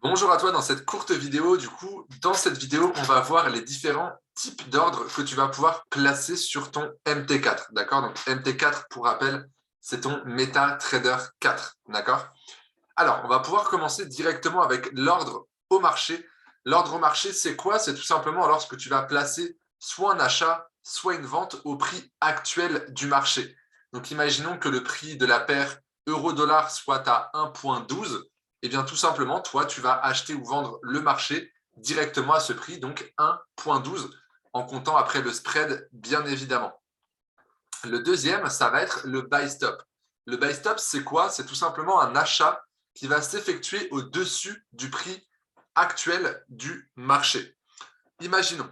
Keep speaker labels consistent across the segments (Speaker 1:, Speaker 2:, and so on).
Speaker 1: Bonjour à toi dans cette courte vidéo. Dans cette vidéo, on va voir les différents types d'ordres que tu vas pouvoir placer sur ton MT4. D'accord? Donc, MT4, pour rappel, c'est ton MetaTrader 4. D'accord? Alors, on va pouvoir commencer directement avec l'ordre au marché. L'ordre au marché, c'est quoi? C'est tout simplement lorsque tu vas placer soit un achat, soit une vente au prix actuel du marché. Donc, imaginons que le prix de la paire euro-dollar soit à 1,12. Eh bien, tout simplement, toi, tu vas acheter ou vendre le marché directement à ce prix, donc 1,12, en comptant après le spread, bien évidemment. Le deuxième, ça va être le buy stop. Le buy stop, c'est quoi? C'est tout simplement un achat qui va s'effectuer au-dessus du prix actuel du marché. Imaginons,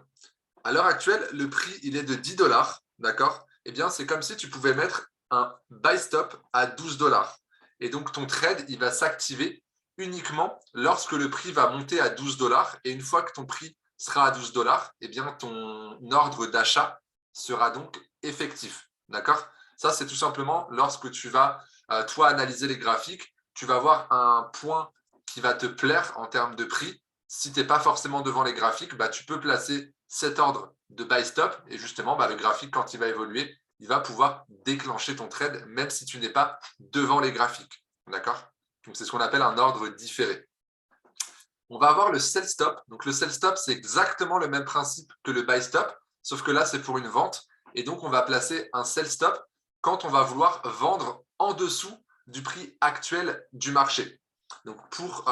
Speaker 1: à l'heure actuelle, le prix il est de 10 dollars, d'accord? Eh bien, c'est comme si tu pouvais mettre un buy stop à 12 dollars. Et donc, ton trade, il va s'activer uniquement lorsque le prix va monter à 12 dollars. Et une fois que ton prix sera à 12 dollars, eh bien, ton ordre d'achat sera donc effectif, d'accord? Ça, c'est tout simplement lorsque tu vas, toi, analyser les graphiques, tu vas voir un point qui va te plaire en termes de prix. Si tu n'es pas forcément devant les graphiques, bah, tu peux placer cet ordre de buy stop et justement, bah, le graphique, quand il va évoluer, il va pouvoir déclencher ton trade même si tu n'es pas devant les graphiques. D'accord? Donc, c'est ce qu'on appelle un ordre différé. On va avoir le sell stop. Donc, le sell stop, c'est exactement le même principe que le buy stop, sauf que là, c'est pour une vente. Et donc, on va placer un sell stop quand on va vouloir vendre en dessous du prix actuel du marché. Donc, pour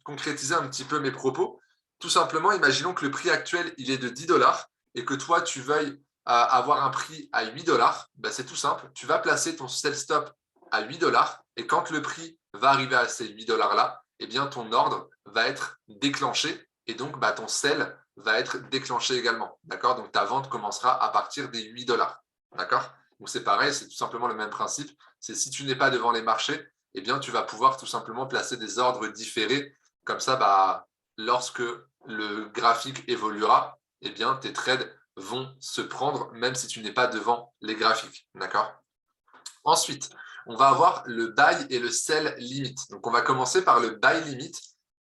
Speaker 1: concrétiser un petit peu mes propos, tout simplement, imaginons que le prix actuel, il est de 10 dollars et que toi, tu veuilles avoir un prix à 8 dollars. Ben, c'est tout simple. Tu vas placer ton sell stop à 8 dollars et quand le prix va arriver à ces 8 dollars-là, eh bien, ton ordre va être déclenché et donc bah, ton sell va être déclenché également. D'accord? Donc, ta vente commencera à partir des 8 dollars. D'accord? Donc, c'est pareil, c'est tout simplement le même principe. C'est si tu n'es pas devant les marchés, eh bien, tu vas pouvoir tout simplement placer des ordres différés. Comme ça, bah, lorsque le graphique évoluera, eh bien, tes trades vont se prendre même si tu n'es pas devant les graphiques. D'accord? Ensuite, on va avoir le buy et le sell limit. Donc, on va commencer par le buy limit.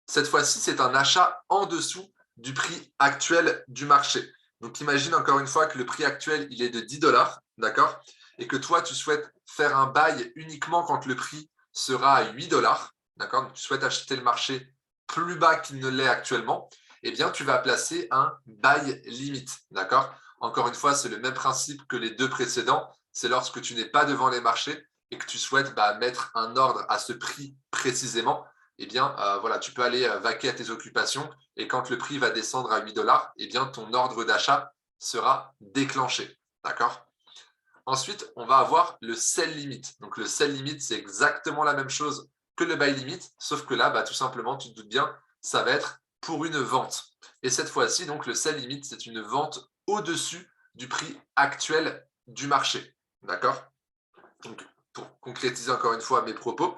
Speaker 1: Cette fois-ci, c'est un achat en dessous du prix actuel du marché. Donc, imagine encore une fois que le prix actuel, il est de 10 dollars, d'accord? Et que toi, tu souhaites faire un buy uniquement quand le prix sera à 8 dollars, d'accord? Donc, tu souhaites acheter le marché plus bas qu'il ne l'est actuellement. Eh bien, tu vas placer un buy limit, d'accord? Encore une fois, c'est le même principe que les deux précédents. C'est lorsque tu n'es pas devant les marchés et que tu souhaites mettre un ordre à ce prix précisément, eh bien, voilà, tu peux aller vaquer à tes occupations et quand le prix va descendre à 8 dollars, eh bien, ton ordre d'achat sera déclenché. D'accord? Ensuite, on va avoir le sell limit. Donc, le sell limit, c'est exactement la même chose que le buy limit, sauf que là, tout simplement, tu te doutes bien, ça va être pour une vente. Et cette fois-ci, donc, le sell limit, c'est une vente au-dessus du prix actuel du marché. D'accord? Donc, pour concrétiser encore une fois mes propos,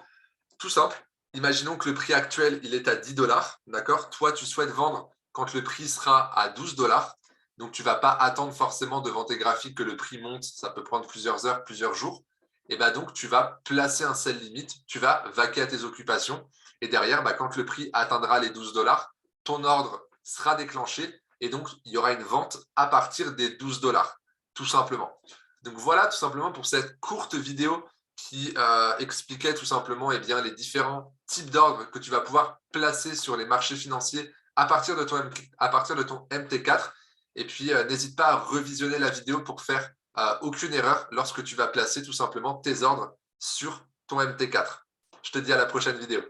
Speaker 1: tout simple, imaginons que le prix actuel, il est à 10 dollars, d'accord? Toi, tu souhaites vendre quand le prix sera à 12 dollars. Donc, tu ne vas pas attendre forcément devant tes graphiques que le prix monte. Ça peut prendre plusieurs heures, plusieurs jours. Et donc, tu vas placer un sell limit, tu vas vaquer à tes occupations. Et derrière, quand le prix atteindra les 12 dollars, ton ordre sera déclenché. Et donc, il y aura une vente à partir des 12 dollars, tout simplement. Donc, voilà tout simplement pour cette courte vidéo qui expliquait tout simplement bien, les différents types d'ordres que tu vas pouvoir placer sur les marchés financiers à partir de ton MT4. Et puis, n'hésite pas à revisionner la vidéo pour faire aucune erreur lorsque tu vas placer tout simplement tes ordres sur ton MT4. Je te dis à la prochaine vidéo.